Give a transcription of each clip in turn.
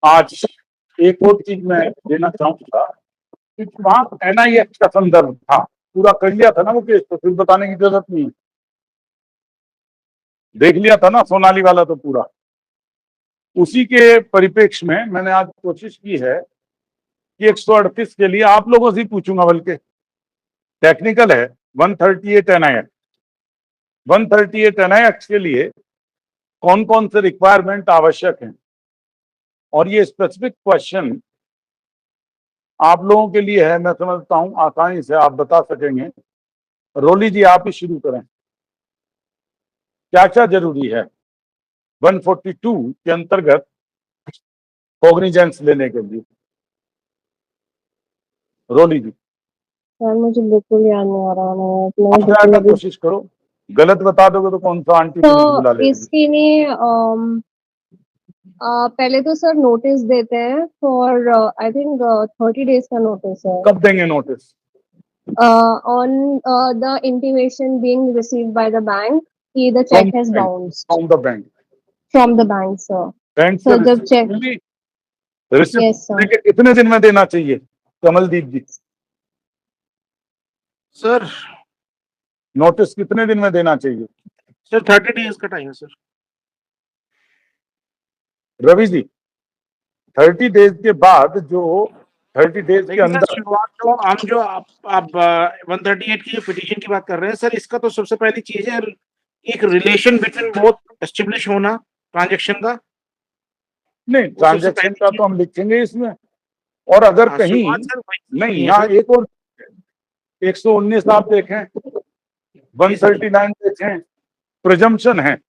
आज एक और चीज मैं देना चाहूंगा कि वहां NIX का संदर्भ था, पूरा कर लिया था ना वो केस, तो फिर बताने की जरूरत नहीं, देख लिया था ना सोनाली वाला तो पूरा। उसी के परिप्रेक्ष्य में मैंने आज कोशिश की है कि 138 के लिए आप लोगों से ही पूछूंगा, बल्कि टेक्निकल है 138 NIX, 138 NIX के लिए कौन कौन से रिक्वायरमेंट आवश्यक हैं, और ये स्पेसिफिक क्वेश्चन आप लोगों के लिए है, मैं समझता हूं आसानी से आप बता सकेंगे। रोली जी आप ही शुरू करें, क्या क्या जरूरी है 142 के अंतर्गत कॉग्निजेंस लेने के लिए? रोली जी सर मुझे बिल्कुल याद नहीं आ रहा है, आप मैंने जरा बिल्कुल अभी। कोशिश करो, गलत बता दोगे तो कौन सा आंटी पुलिस बुला तो लेगी। इसके लिए पहले तो सर नोटिस देते हैं फॉर आई थिंक 30 days का नोटिस है। कब देंगे notice? On the intimation being received by the bank कि the cheque has bounced from the bank, from the bank sir. Bank से सर जब चेक, रिसिप्ट यस सर। लेके कितने दिन में देना चाहिए कमलदीप जी? सर नोटिस कितने दिन में देना चाहिए? सर 30 days का टाइम है सर। रवि जी 30 डेज के बाद, जो 30 डेज के लेकिन सर अंदर, शुरुआत तो हम जो आप 138 की जो पिटीशन की बात कर रहे हैं सर, इसका तो सबसे पहली चीज है एक रिलेशन बिटवीन बोथ एस्टेब्लिश होना ट्रांजैक्शन का। नहीं ट्रांजैक्शन का तो हम लिखेंगे इसमें, और अगर कहीं नहीं, यहाँ एक और 119 आप देखें, 139 देखें, प्रिजम्पशन है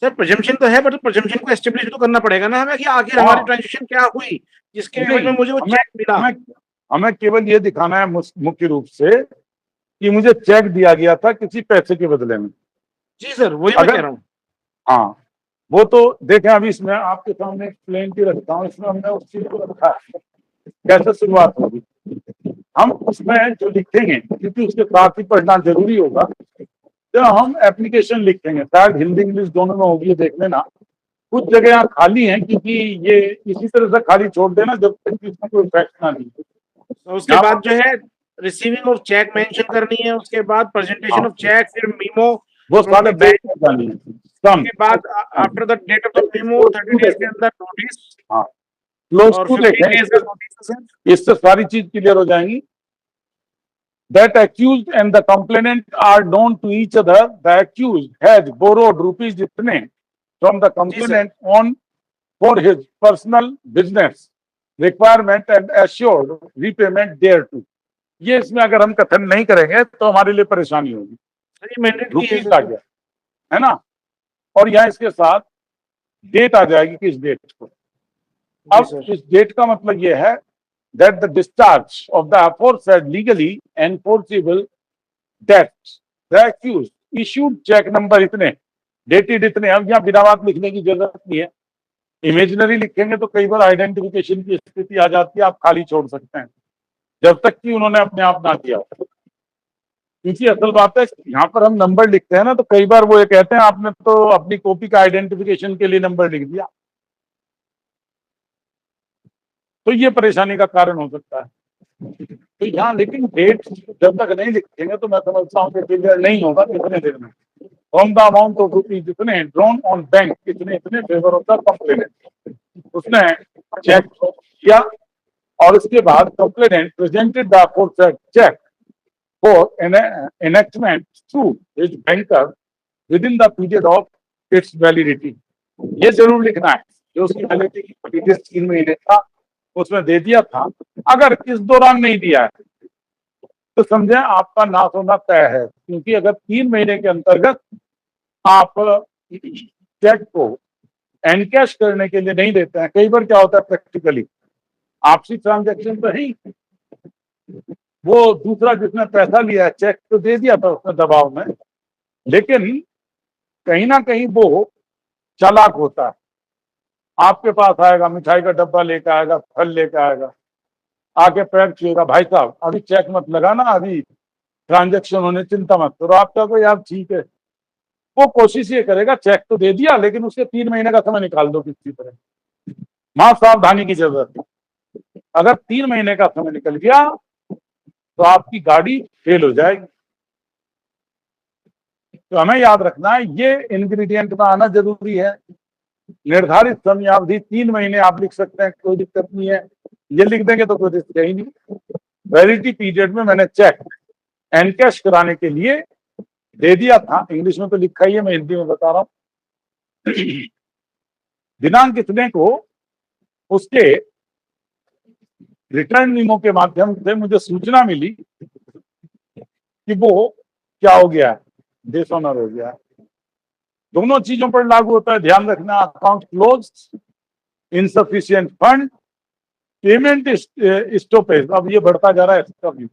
सर। प्रिजम्पशन तो है, बट प्रिजम्पशन को एस्टेब्लिश तो करना पड़ेगा ना हमें कि आखिर हमारी ट्रांजैक्शन क्या हुई जिसके एवज में मुझे वो चेक मिला। हमें केवल ये दिखाना है मुख्य रूप से कि मुझे चेक दिया गया था किसी पैसे के बदले में। जी सर, वही मैं कह रहा हूँ। हाँ वो तो देखें, अभी इसमें आपके सामने एक्सप्लेन की रखता हूँ, इसमें हमने उस चीज को रखा है कैसे शुरुआत होगी। हम उसमें जो लिखेंगे, क्योंकि उसके साथ ही पढ़ना जरूरी होगा, तो हम एप्लीकेशन लिखेंगे, शायद हिंदी इंग्लिश दोनों में होगी, देख लेना। कुछ जगह यहाँ खाली है, क्योंकि ये इसी तरह से खाली छोड़ देना जब तक इसमें कोई फैक्ट ना दी। तो उसके बाद जो है रिसीविंग ऑफ चेक मेंशन करनी है, उसके बाद प्रेजेंटेशन ऑफ चेक, फिर मीमो, वो सारे बैंक में जानी है। उसके बाद after the date of the memo 30 days के अंदर नोटिस। हाँ क्लोज टू 15 days का नोटिस है। इससे सारी चीज क्लियर हो जाएंगी। That accused and the complainant are known to each other. The accused has borrowed rupees इतने from the complainant on for his personal business requirement and assured repayment thereto. ये इसमें अगर हम कथन नहीं करेंगे तो हमारे लिए परेशानी होगी। रुपीज आ गया है ना, और यहाँ इसके साथ डेट आ जाएगी, किस डेट को। अब इस डेट का मतलब ये है that the discharge of the aforesaid legally enforceable debts the accused issued check number इतने dated इतने। अब यहाँ बिना बात लिखने की जरूरत नहीं है, इमेजिनरी लिखेंगे तो कई बार आइडेंटिफिकेशन की स्थिति आ जाती है, आप खाली छोड़ सकते हैं जब तक कि उन्होंने अपने आप ना किया। क्योंकि असल बात है यहाँ पर हम नंबर लिखते हैं ना, तो कई बार वो ये कहते हैं आपने तो अपनी कॉपी का आइडेंटिफिकेशन के लिए नंबर लिख दिया, तो ये परेशानी का कारण हो सकता है। तो यहाँ लेकिन डेट जब तक नहीं लिखेंगे तो मैं समझता हूँ कि क्लियर नहीं होगा कितने दिन में। From the amount of rupees जितने ड्रॉन ऑन बैंक कितने इतने फेवर ऑफ द कंप्लेनेंट, उसने चेक किया, और उसके बाद complainant presented the aforesaid cheque for encashment through his banker within the period of its validity. ये जरूर लिखना है, जो उसकी वैलिडिटी 3 महीने था उसमें दे दिया था। अगर इस दौरान नहीं दिया है तो समझे आपका नाश होना तय है, क्योंकि अगर 3 महीने के अंतर्गत आप चेक को एनकैश करने के लिए नहीं देते हैं, कई बार क्या होता है प्रैक्टिकली आपसी ट्रांजैक्शन तो है ही, वो दूसरा जिसने पैसा लिया चेक तो दे दिया था उसने दबाव में, लेकिन कहीं ना कहीं वो चालाक होता है, आपके पास आएगा, मिठाई का डब्बा लेकर आएगा, फल लेकर आएगा, आके पैर छुएगा, भाई साहब अभी चेक मत लगाना, अभी ट्रांजैक्शन होने चिंता मत करो। आपका कोई आप ठीक है, वो कोशिश ये करेगा चेक तो दे दिया लेकिन उसके 3 महीने का समय निकाल दो किसी तरह, वहां सावधानी की जरूरत है। अगर 3 महीने का समय निकल गया तो आपकी गाड़ी फेल हो जाएगी। तो हमें याद रखना है ये इंग्रेडिएंट में आना जरूरी है। निर्धारित समयावधि 3 महीने आप लिख सकते हैं, कोई दिक्कत नहीं है। ये लिख देंगे तो कोई रिस्क है ही नहीं। वैलिडिटी पीरियड में मैंने चेक एनकैश कराने के लिए दे दिया था, इंग्लिश में तो लिखा ही है, मैं हिंदी में बता रहा हूं। दिनांक इतने को उसके रिटर्न नियमों के माध्यम से मुझे सूचना मिली कि वो क्या हो गया है, डिसऑनर हो गया है। दोनों चीजों पर लागू होता है, ध्यान रखना। Account close, insufficient fund, payment stoppage. अब ये बढ़ता जा रहा है इसका भी,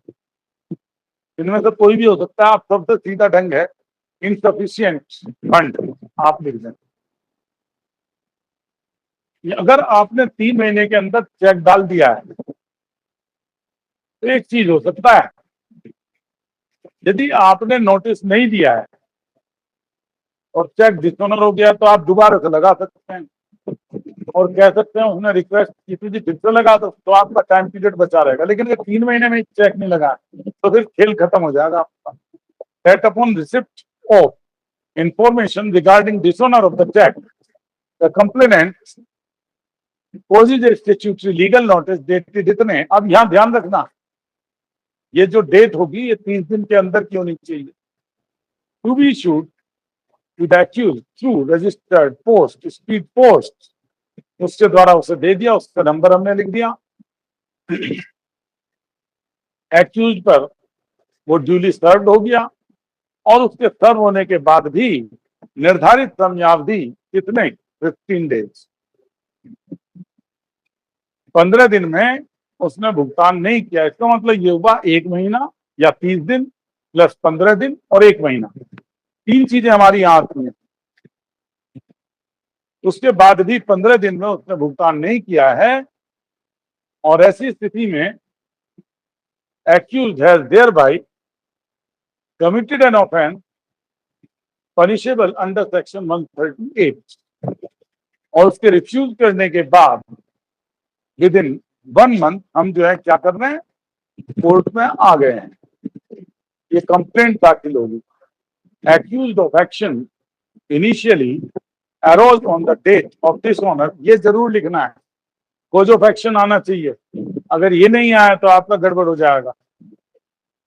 इनमें से कोई भी हो सकता है। आप सबसे सीधा ढंग है इनसफिशिएंट फंड आप लिख दें। अगर आपने 3 महीने के अंदर चेक डाल दिया है तो एक चीज हो सकता है, यदि आपने नोटिस नहीं दिया है और चेक डिसऑनर हो गया तो आप दोबारा से लगा सकते हैं और कह सकते हैं उसने रिक्वेस्ट की थी जी फिर से लगा दो, तो आपका टाइम पीरियड बचा रहेगा। लेकिन अगर 3 महीने में चेक नहीं लगा तो फिर खेल खत्म हो जाएगा आपका। That upon receipt of information regarding dishonor of the check, the complainant poses a statutory legal notice dated इतने। अब यहाँ ध्यान रखना, ये जो डेट होगी ये 30 दिन के अंदर की होनी चाहिए। To be issued to the accused through registered post, speed post, उसके द्वारा उसे दे दिया, उसका नंबर हमने लिख दिया। एक्यूज पर वो ड्यूली सर्व हो गया और उसके सर्व होने के बाद भी निर्धारित समयावधि कितने 15 डेज, 15 दिन में उसने भुगतान नहीं किया। इसका मतलब ये हुआ 1 महीना या 30 दिन प्लस 15 दिन और 1 महीना, 3 चीजें हमारी यहां आती हैं। उसके बाद भी 15 दिन में उसने भुगतान नहीं किया है और ऐसी स्थिति में accused has thereby committed an offense punishable under section 138 और उसके रिफ्यूज करने के बाद विद इन 1 मंथ हम जो है क्या कर रहे हैं, कोर्ट में आ गए हैं, ये कंप्लेंट दाखिल होगी। accused of action initially arose on the date of dishonor, ये जरूर लिखना है, कोज ऑफ एक्शन आना चाहिए। अगर ये नहीं आया तो आपका गड़बड़ हो जाएगा।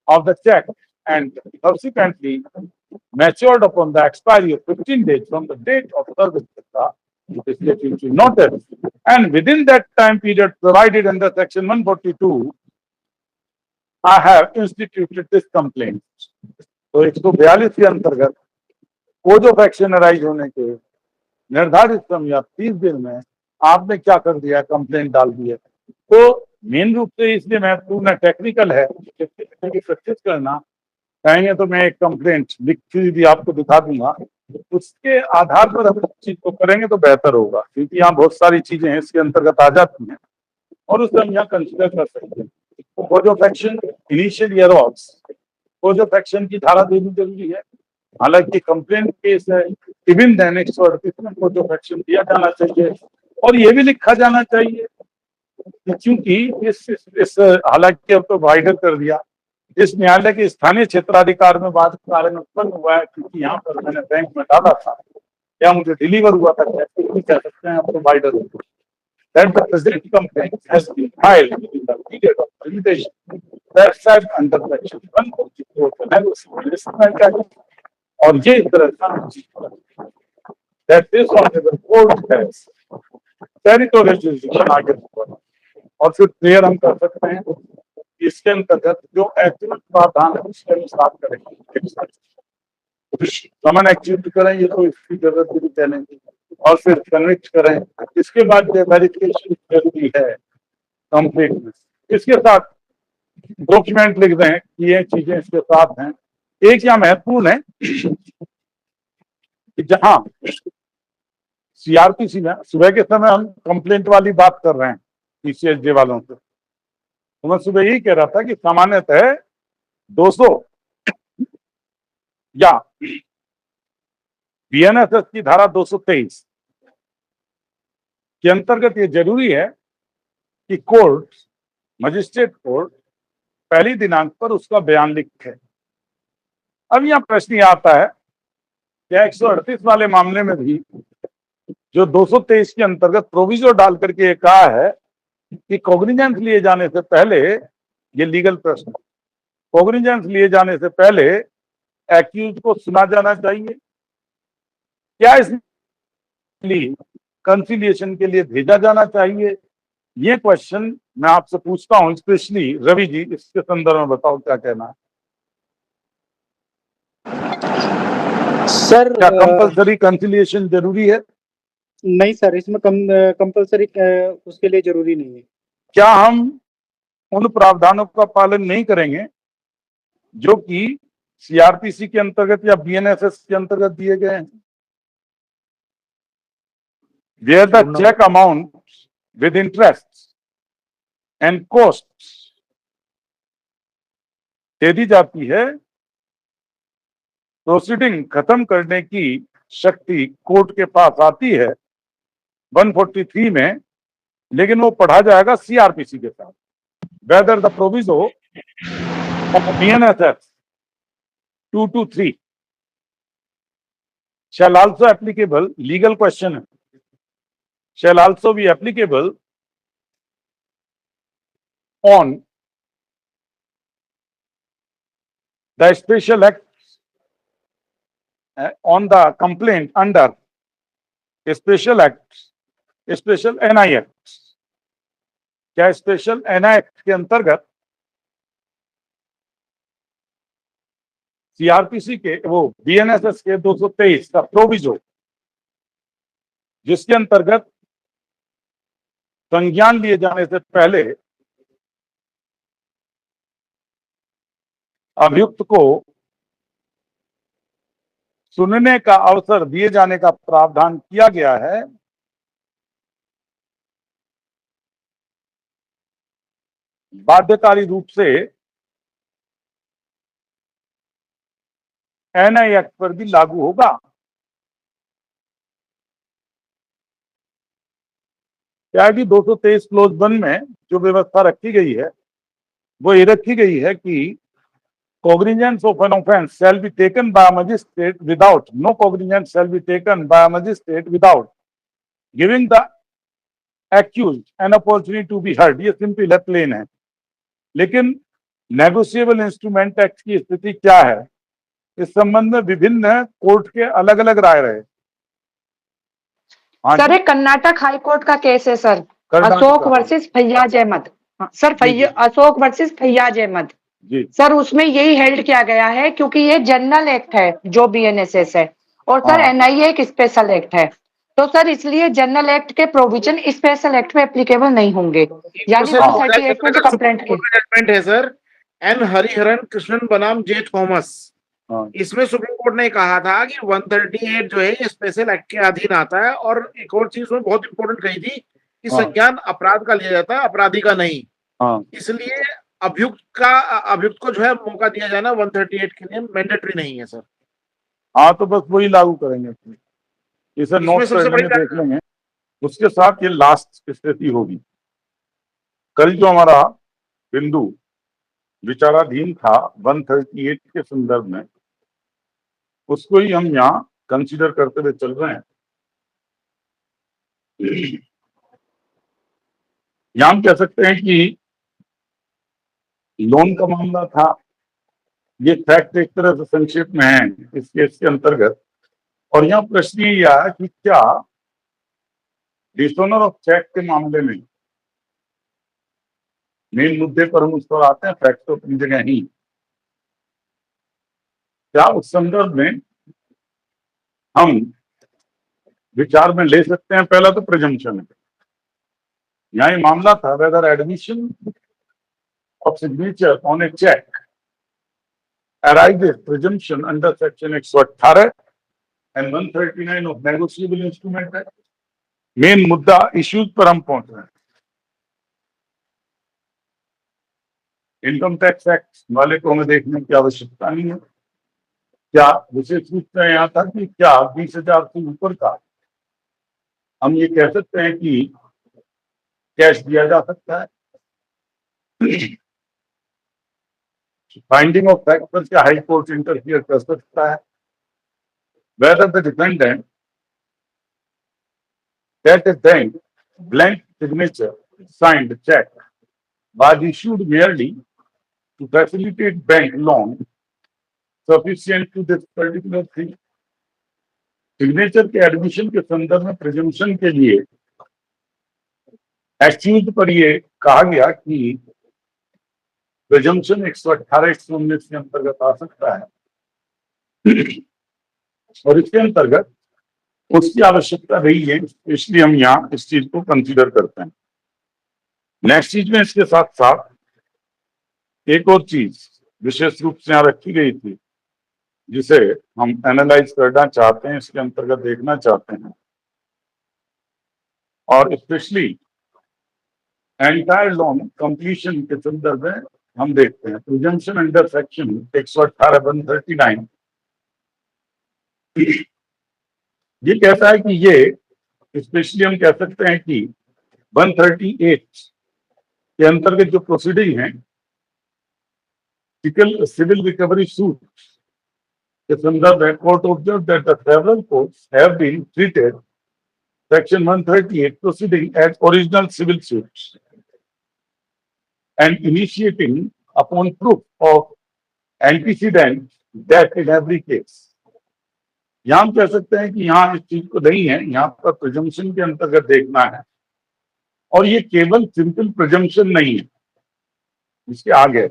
Of the cheque and subsequently matured upon the expiry of 15 days from the date of service of the statutory notice and within that time period provided under section 142 I have instituted this complaint। तो 142 के अंतर्गत कोज of action arise होने के निर्धारित समय या 30 दिन में आपने क्या कर दिया, कंप्लेंट डाल दी है। तो मेन रूप से इसलिए महत्वपूर्ण टेक्निकल है कि प्रैक्टिस करना चाहेंगे तो मैं एक कंप्लेंट लिखी भी आपको दिखा दूंगा, उसके आधार पर हम इस चीज को करेंगे तो बेहतर होगा, क्योंकि यहाँ बहुत सारी चीजें हैं इसके अंतर्गत आ जाती हैं और उसे हम यहाँ कंसिडर कर सकते हैं। Cause of action initial arise, cause of action की धारा देनी जरूरी है। हालांकि कंप्लेंट केस है, इवन देन 138 में कोज ऑफ एक्शन दिया जाना चाहिए और ये भी लिखा जाना चाहिए क्योंकि इस हालांकि अब तो वाइडर कर दिया, इस न्यायालय के स्थानीय क्षेत्राधिकार में बाद कारण उत्पन्न हुआ है क्योंकि यहाँ पर मैंने बैंक में डाला था या मुझे डिलीवर हुआ था, कैसे कह सकते हैं, अब तो वाइडर हो गया। That the present complaint has been filed within the period of limitation prescribed under section 144 of the Negotiable Instrument Act और ये इस तरह का that this honorable court has territorial jurisdiction आगे बढ़ा और फिर क्लियर हम कर सकते हैं इसके अंतर्गत जो एक्टिविटी प्रावधान है उसके अनुसार करेंगे। समन एक्टिविटी करें ये तो इसकी जरूरत भी देने और फिर कन्विक्ट करें, इसके बाद वेरिफिकेशन जरूरी है कंप्लीट में। इसके साथ डॉक्यूमेंट लिख दें कि ये चीजें इसके साथ हैं। एक यहाँ महत्वपूर्ण है कि जहां सीआरपीसी में सुबह के समय हम कंप्लेंट वाली बात कर रहे हैं पीसीएसजे वालों से, तो मैं सुबह यही कह रहा था कि सामान्यतः 200 या बीएनएसएस की धारा 223 के अंतर्गत ये जरूरी है कि कोर्ट, मजिस्ट्रेट कोर्ट पहली दिनांक पर उसका बयान लिखे। अब यहाँ प्रश्न ये आता है क्या 138 वाले मामले में भी जो 223 के अंतर्गत प्रोविजो डाल करके ये कहा है कि कॉग्निजेंस लिए जाने से पहले, ये लीगल प्रश्न, कॉग्निजेंस लिए जाने से पहले एक्यूज को सुना जाना चाहिए, क्या इसलिए कंसिलिएशन के लिए भेजा जाना चाहिए? ये क्वेश्चन मैं आपसे पूछता हूं, स्पेशली रवि जी, इसके संदर्भ में बताओ क्या कहना है। सर क्या कंपलसरी कंसिलिएशन जरूरी है? नहीं सर, इसमें कंपलसरी उसके लिए जरूरी नहीं है। क्या हम उन प्रावधानों का पालन नहीं करेंगे जो कि सीआरपीसी के अंतर्गत या बीएनएसएस के अंतर्गत दिए गए हैं? Where the check amount with interest and costs दे दी जाती है, प्रोसीडिंग खत्म करने की शक्ति कोर्ट के पास आती है 143 में, लेकिन वो पढ़ा जाएगा सीआरपीसी के साथ। Whether the proviso of BNSS 223 shall also applicable, legal question है, shall also be applicable on the special act on the complaint under a special act, special NI Act। क्या स्पेशल NI Act के अंतर्गत CrPC के वो BNSS के 223 का proviso, जिसके अंतर्गत संज्ञान लिए जाने से पहले अभियुक्त को सुनने का अवसर दिए जाने का प्रावधान किया गया है, बाध्यकारी रूप से एनआई एक्ट पर भी लागू होगा। क्या कि 223 क्लोज 1 में जो व्यवस्था रखी गई है वो ये रखी गई है कि cognizance of an offense shall be taken by a magistrate without, no cognizance shall be taken by a magistrate without giving the accused an opportunity to be heard। ये सिंपल है, प्लेन है। लेकिन नेगोशिएबल इंस्ट्रूमेंट एक्ट की स्थिति क्या है, इस संबंध में विभिन्न कोर्ट के अलग अलग राय रहे। हाँ सर, जी, एक कर्नाटक हाई कोर्ट का केस है सर, कर्नाटक अशोक का। वर्सेस फैयाज अहमद। हाँ, सर जी, जी। अशोक वर्सेस फैयाज अहमद। जी, सर उसमें यही हेल्ड किया गया है क्योंकि ये जनरल एक्ट है जो बीएनएसएस है, और सर हाँ। एनआईए एक स्पेशल एक्ट है, तो सर इसलिए जनरल एक्ट के प्रोविजन स्पेशल एक्ट में एप्लीकेबल नहीं होंगे, यानी 138 में जो कंप्लेंट की जजमेंट है सर, एन हरिहरन कृष्णन बनाम जे थॉमस, हाँ। इसमें सुप्रीम कोर्ट ने कहा था कि 138 जो है ये स्पेशल एक्ट के अधीन आता है, और एक और चीज उसमें बहुत इंपॉर्टेंट कही थी कि हाँ। संज्ञान अपराध का लिया जाता है, अपराधी का नहीं। हाँ। इसलिए अभियुक्त को जो है मौका दिया जाना 138 के लिए मैंडेटरी नहीं है सर। हाँ, तो बस वही लागू करेंगे, इसे नोट सबसे बड़ी देख लेंगे। उसके साथ ये लास्ट स्थिति होगी। कल जो हमारा बिंदु विचाराधीन था 138 के संदर्भ में, उसको ही हम यहाँ कंसीडर करते हुए चल रहे हैं। यहाँ हम कह सकते हैं कि लोन का मामला था, ये फैक्ट एक तरह से संक्षेप में है इस केस के अंतर्गत। और यहाँ प्रश्न ये आया कि क्या डिसऑनर ऑफ चेक के मामले में, मेन मुद्दे पर हम उस पर आते हैं, फैक्ट तो अपनी जगह ही, क्या उस संदर्भ में हम विचार में ले सकते हैं? पहला तो प्रिजम्पशन है, यहाँ ये मामला था whether admission of signature on a cheque arises presumption under section 118 and 139 of negotiable instrument Act। Main मुद्दा इश्यूज पर हम पहुंच रहे हैं। इनकम टैक्स एक्ट वाले को हमें देखने की आवश्यकता नहीं है। क्या विशेष रूप से यहाँ था कि क्या 20,000 से ऊपर का हम ये कह सकते हैं कि कैश दिया जा सकता है। फाइंडिंग ऑफ फैक्ट पर क्या हाई कोर्ट इंटरफियर कर सकता है? Whether the defendant that a bank blank signature signed check was issued merely to facilitate bank loan sufficient to this particular thing. Signature के एडमिशन के संदर्भ में प्रिजम्पशन के लिए एक्यूज पर ये कहा गया कि प्रिजम्पशन 118 119 के अंतर्गत आ सकता है और इसके अंतर्गत उसकी आवश्यकता रही है, इसलिए हम यहाँ इस चीज को कंसीडर करते हैं। नेक्स्ट चीज में इसके साथ साथ एक और चीज विशेष रूप से यहाँ रखी गई थी जिसे हम एनालाइज करना चाहते हैं, इसके अंतर्गत देखना चाहते हैं, और स्पेशली एंटायर लोन कंप्लीशन के संदर्भ में हम देखते हैं। प्रिजम्पशन अंडर सेक्शन 118 139 ये कहता है कि ये स्पेशली हम कह सकते हैं कि 138 के अंतर्गत जो प्रोसीडिंग है सिविल रिकवरी सूट के संदर्भ में court observe that the several courts have been treated section 138 proceeding as original civil suits and initiating upon proof of antecedent that in every case. यहाँ हम कह सकते हैं कि यहाँ इस चीज को नहीं है, यहाँ पर प्रिजम्पशन के अंतर्गत देखना है, और ये केवल सिंपल प्रिजम्पशन नहीं है, इसके आगे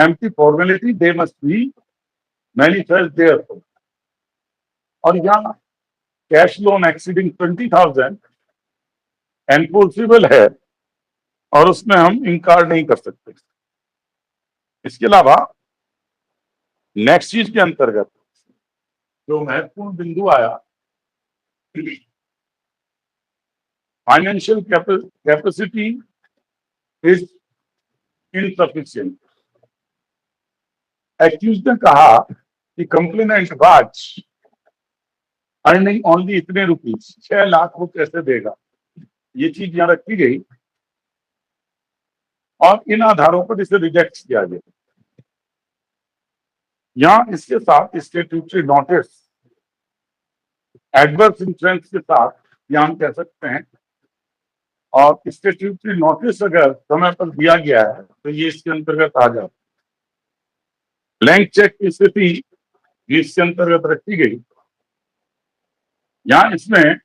empty formality they must be manifest there. और यहाँ कैश लोन एक्सीडिंग 20,000 एनफोर्सेबल है और उसमें हम इनकार नहीं कर सकते। इसके अलावा नेक्स्ट चीज के अंतर्गत जो महत्वपूर्ण बिंदु आया, financial capacity is insufficient. Accused ने कहा कि कंप्लेनेंट वाज अर्निंग ओनली इतने रुपीज, 6 लाख वो कैसे देगा, ये चीज यहाँ रखी गई और इन आधारों पर इसे रिजेक्ट किया गया। यहाँ इसके साथ स्टैट्यूटरी नोटिस एडवर्स इंफ्लुएंस के साथ यहाँ हम कह सकते हैं, और स्टैट्यूटरी नोटिस अगर समय पर दिया गया है तो ये इसके अंतर्गत आ जाता। ब्लैंक चेक की स्थिति भी इसके अंतर्गत रखी गई। यहाँ इसमें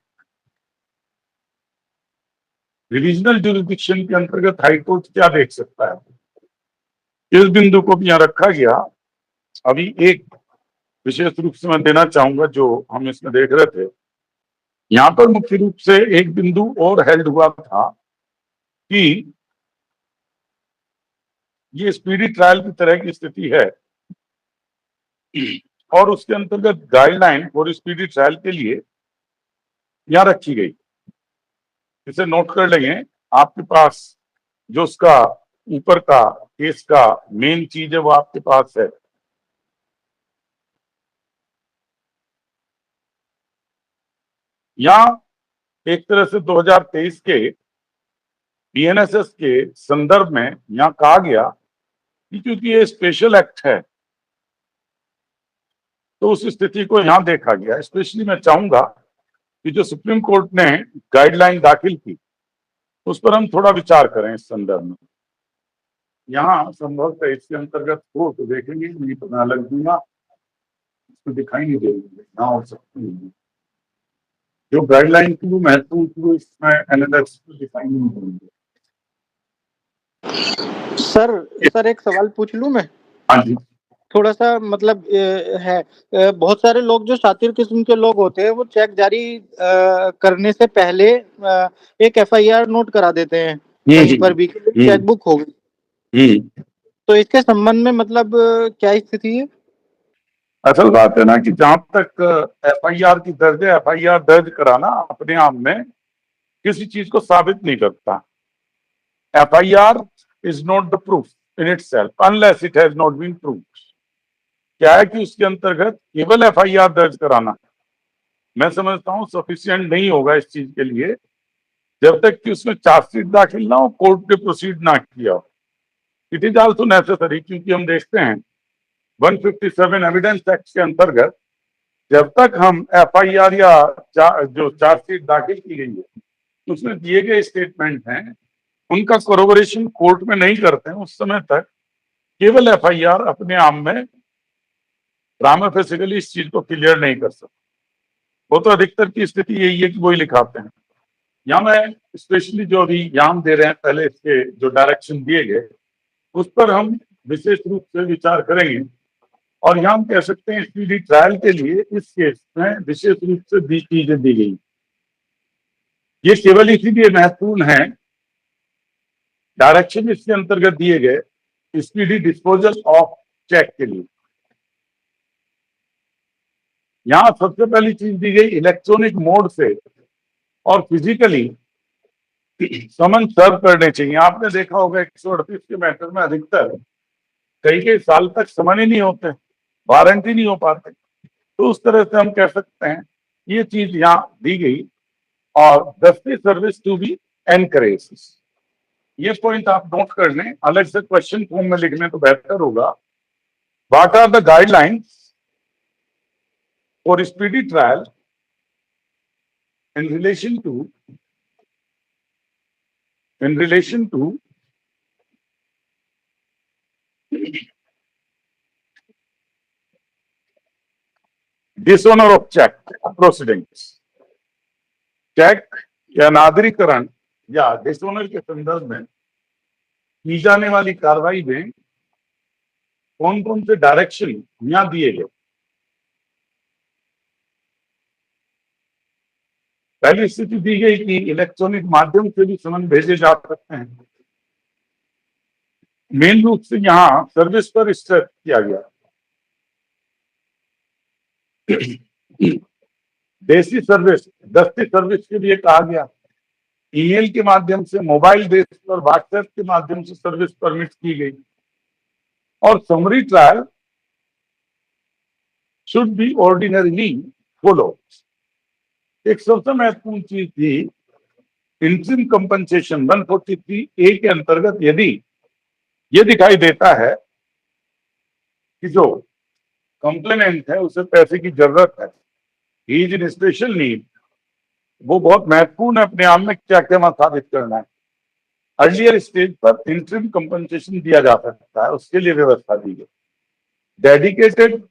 रिविजनल जुरिडिक्शन के अंतर्गत हाईकोर्ट क्या देख सकता है, इस बिंदु को भी यहाँ रखा गया। अभी एक विशेष रूप से मैं देना चाहूंगा जो हम इसमें देख रहे थे, यहाँ पर मुख्य रूप से एक बिंदु और हेल्ड हुआ था कि ये स्पीडी ट्रायल की तरह की स्थिति है और उसके अंतर्गत गाइडलाइन और स्पीडी ट्रायल के लिए यहाँ रखी गई। इसे नोट कर लेंगे, आपके पास जो उसका ऊपर का केस का मेन चीज है वो आपके पास है। यहाँ एक तरह से 2023 के बीएनएसएस के संदर्भ में यहाँ कहा गया कि क्योंकि ये स्पेशल एक्ट है तो उस स्थिति को यहाँ देखा गया। स्पेशली मैं चाहूंगा कि जो सुप्रीम कोर्ट ने गाइडलाइन दाखिल की उस पर हम थोड़ा विचार करें इस संदर्भ में। यहाँ संभवतः इसके अंतर्गत हो तो देखेंगे, नहीं तो मैं अलग दूंगा, इसको दिखाई नहीं देंगे यहाँ हो सकती है। जो गाइडलाइन की वो महत्वपूर्ण थी वो इसमें एनालिसिस को दिखाई नहीं देंगे। सर एक सवाल पूछ लूं मैं? हाँ जी। थोड़ा सा मतलब बहुत सारे लोग जो शातिर किस्म के लोग होते हैं वो चेक जारी करने से पहले एक एफआईआर नोट करा देते हैं कहीं पर भी चेक बुक हो गई, तो इसके संबंध में मतलब क्या स्थिति है? असल बात है ना कि जहां तक एफआईआर की दर्ज है, एफआईआर दर्ज कराना अपने आप में किसी चीज को साबित नहीं करता। FIR is not the proof in itself unless it has not been proved. क्या है कि उसके अंतर्गत केवल एफआईआर दर्ज कराना मैं समझता हूँ सफिशिएंट नहीं होगा इस चीज के लिए जब तक कि उसमें चार्जशीट दाखिल ना हो, कोर्ट ने प्रोसीड ना किया हो। इट इज ऑल्सो नेसेसरी, क्योंकि हम देखते हैं 157 एविडेंस एक्ट के अंतर्गत जब तक हम एफआईआर या जो चार्जशीट दाखिल की गई है उसमें दिए गए स्टेटमेंट हैं उनका कोरोबोरेशन कोर्ट में नहीं करते हैं, उस समय तक केवल एफआईआर अपने आप में प्रामा फेसिकली इस चीज को क्लियर नहीं कर सकते। वो तो अधिकतर की स्थिति यही है कि वही लिखाते हैं। यहाँ मैं स्पेशली जो अभी यहाँ दे रहे हैं, पहले इसके जो डायरेक्शन दिए गए उस पर हम विशेष रूप से विचार करेंगे। और यहाँ हम कह सकते हैं स्पीडी ट्रायल के लिए इस केस में विशेष रूप से 20 चीजें दी गई। ये केवल इसीलिए महत्वपूर्ण है, डायरेक्शन इसके अंतर्गत दिए गए स्पीडी डिस्पोजल ऑफ चेक के लिए। यहाँ सबसे पहली चीज दी गई इलेक्ट्रॉनिक मोड से और फिजिकली समन सर्व करने चाहिए। आपने देखा होगा 138 के मैटर में अधिकतर कई साल तक समन ही नहीं होते, वारंट ही नहीं हो पाते। तो उस तरह से हम कह सकते हैं ये चीज यहाँ दी गई। और justice service to be encourage, ये पॉइंट आप नोट कर लें, अलग से क्वेश्चन फॉर्म में लिखने तो बेहतर होगा। What are the guidelines for speedy trial in relation to dishonor of check proceedings, cheque या नागरिकरण या डिसऑनर के संदर्भ में की जाने वाली कार्रवाई में कौन कौन से डायरेक्शन यहाँ दिए गए। पहली स्थिति दी गई कि इलेक्ट्रॉनिक माध्यम से भी समन भेजे जा सकते हैं। मेन रूप से यहाँ सर्विस पर स्ट्रेस किया गया। देसी सर्विस, दस्ती सर्विस के लिए कहा गया। ईमेल के माध्यम से, मोबाइल बेस और व्हाट्सएप के माध्यम से सर्विस परमिट की गई। और summary trial should be ordinarily follow. एक सबसे महत्वपूर्ण चीज थी इंटरिम कंपनसेशन 143A के अंतर्गत यदि ये दिखाई देता है कि जो कंप्लेनेंट है उसे पैसे की जरूरत है, he is in special need, वो बहुत महत्वपूर्ण है अपने आप में क्या क्या साबित करना है। अर्लियर स्टेज पर इंटरिम कंपनसेशन दिया जा सकता है, उसके लिए व्यवस्था दी गई। Dedicated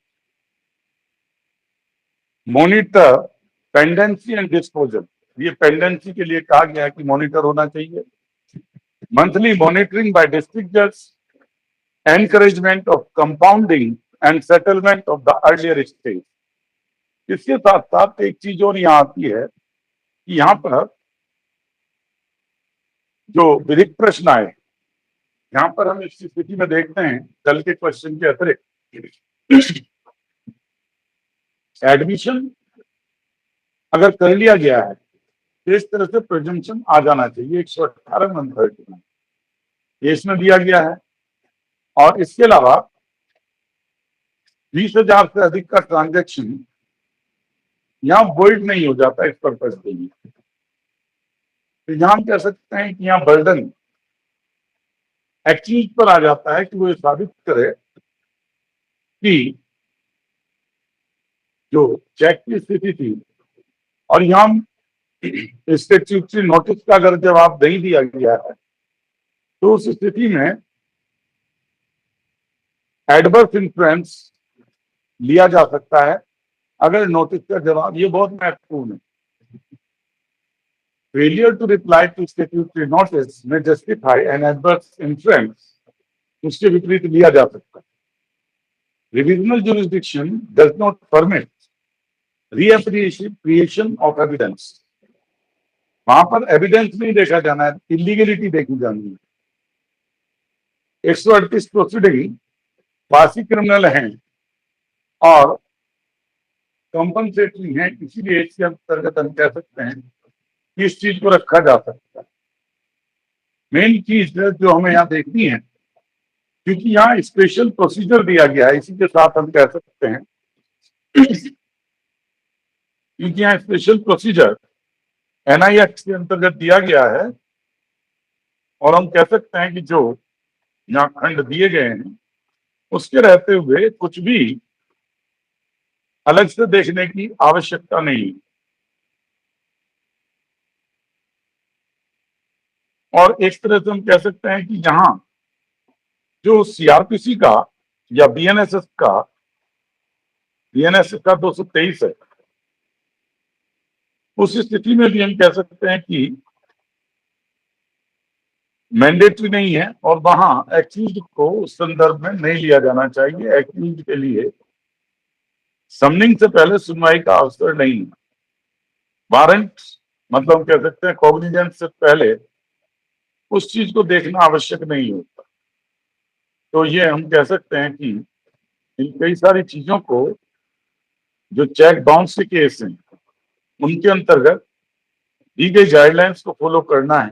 monitor pendency and disposal, ये पेंडेंसी के लिए कहा गया कि मॉनिटर होना चाहिए। मंथली मॉनिटरिंग बाय डिस्ट्रिक्ट जज, encouragement of compounding and settlement of the earlier stage. इसके साथ साथ एक चीज और यहाँ आती है कि यहाँ पर जो विधिक प्रश्न आए, यहाँ पर हम इस स्थिति में देखते हैं कल के क्वेश्चन के अतिरिक्त एडमिशन अगर कर लिया गया है तो इस तरह से प्रिजम्पशन आ जाना चाहिए 118 नंबर ये इसमें दिया गया है। और इसके अलावा 20,000 से अधिक का ट्रांजैक्शन यहाँ वॉइड नहीं हो जाता इस पर्पज के लिए। तो यहाँ हम कह सकते हैं कि यहाँ बर्डन एक्चुअली पर आ जाता है कि वो ये साबित करे कि जो चेक की स्थिति थी, और यहाँ स्टैट्यूटरी नोटिस का अगर जवाब नहीं दिया गया है तो उस स्थिति में एडवर्स इन्फ्लुएंस लिया जा सकता है। अगर नोटिस का जवाब, ये बहुत महत्वपूर्ण है, failure to reply to statutory notice में जस्टिफाई एन एडवर्स इन्फ्लुएंस, उसके विपरीत लिया जा सकता है। Revisional jurisdiction does not permit reappreciation of evidence, वहां पर एविडेंस नहीं देखा जाना है, इलीगलिटी देखी जानी है। 138 प्रोसीडिंग फांसी क्रिमिनल हैं और कंपनसेटरी हैं, इसीलिए इसके अंतर्गत हम कह सकते हैं कि इस चीज को रखा जा सकता है। मेन चीज जो हमें यहाँ देखनी है, क्योंकि यहाँ स्पेशल प्रोसीजर दिया गया है, इसी के साथ हम कह सकते हैं क्योंकि यहाँ स्पेशल प्रोसीजर एनआई एक्ट के अंतर्गत दिया गया है और हम कह सकते हैं कि जो यहाँ खंड दिए गए हैं उसके रहते हुए कुछ भी अलग से देखने की आवश्यकता नहीं। और एक तरह से हम कह सकते हैं कि यहाँ जो सीआरपीसी का या बीएनएसएस का 223 है, उस स्थिति में भी हम कह सकते हैं कि मैंडेटरी नहीं है और वहां एक्यूज को उस संदर्भ में नहीं लिया जाना चाहिए। एक्यूज के लिए समनिंग से पहले सुनवाई का अवसर नहीं है। वारंट मतलब हम कह सकते हैं कॉग्निजेंस से पहले उस चीज को देखना आवश्यक नहीं होता। तो ये हम कह सकते हैं कि इन कई सारी चीजों को जो चेक बाउंस के केस हैं उनके अंतर्गत दी गई गाइडलाइंस को फॉलो करना है।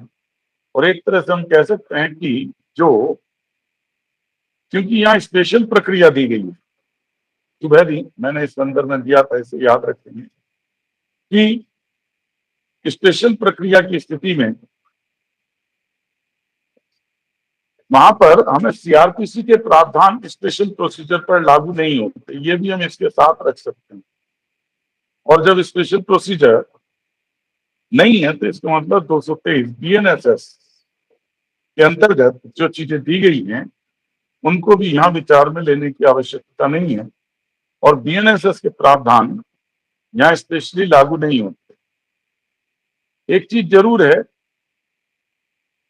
और एक तरह से हम कह सकते हैं कि जो क्योंकि यहाँ स्पेशल प्रक्रिया दी गई है, सुबह भी मैंने इस संदर्भ में दिया था, इसे याद रखेंगे कि स्पेशल प्रक्रिया की स्थिति में वहां पर हमें सीआरपीसी के प्रावधान स्पेशल प्रोसीजर पर लागू नहीं होते, ये भी हम इसके साथ रख सकते हैं। और जब स्पेशल प्रोसीजर नहीं है तो इसका मतलब 223 बीएनएसएस के अंतर्गत जो चीजें दी गई हैं उनको भी यहाँ विचार में लेने की आवश्यकता नहीं है और बीएनएसएस के प्रावधान यहाँ स्पेशली लागू नहीं होते। एक चीज जरूर है,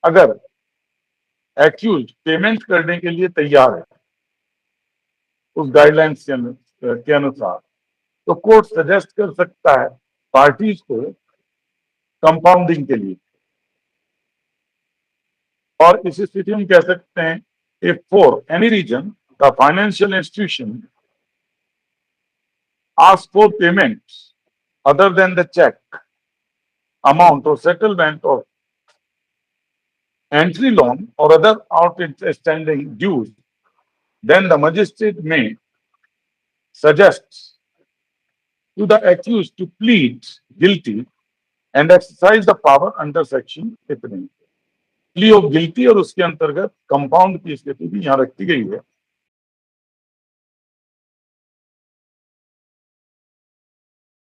अगर एक्यूज पेमेंट करने के लिए तैयार है उस गाइडलाइंस के अनुसार तो कोर्ट सजेस्ट कर सकता है पार्टीज को कंपाउंडिंग के लिए। और इस स्थिति में कह सकते हैं if for any reason the financial institution asks for payments other than the check amount or settlement of entry loan or other outstanding dues, then the magistrate may suggest to the accused to plead guilty and exercise the power under section इतने plea of guilty और उसके अंतर्गत compound की स्थिति भी यहाँ रखी गई है।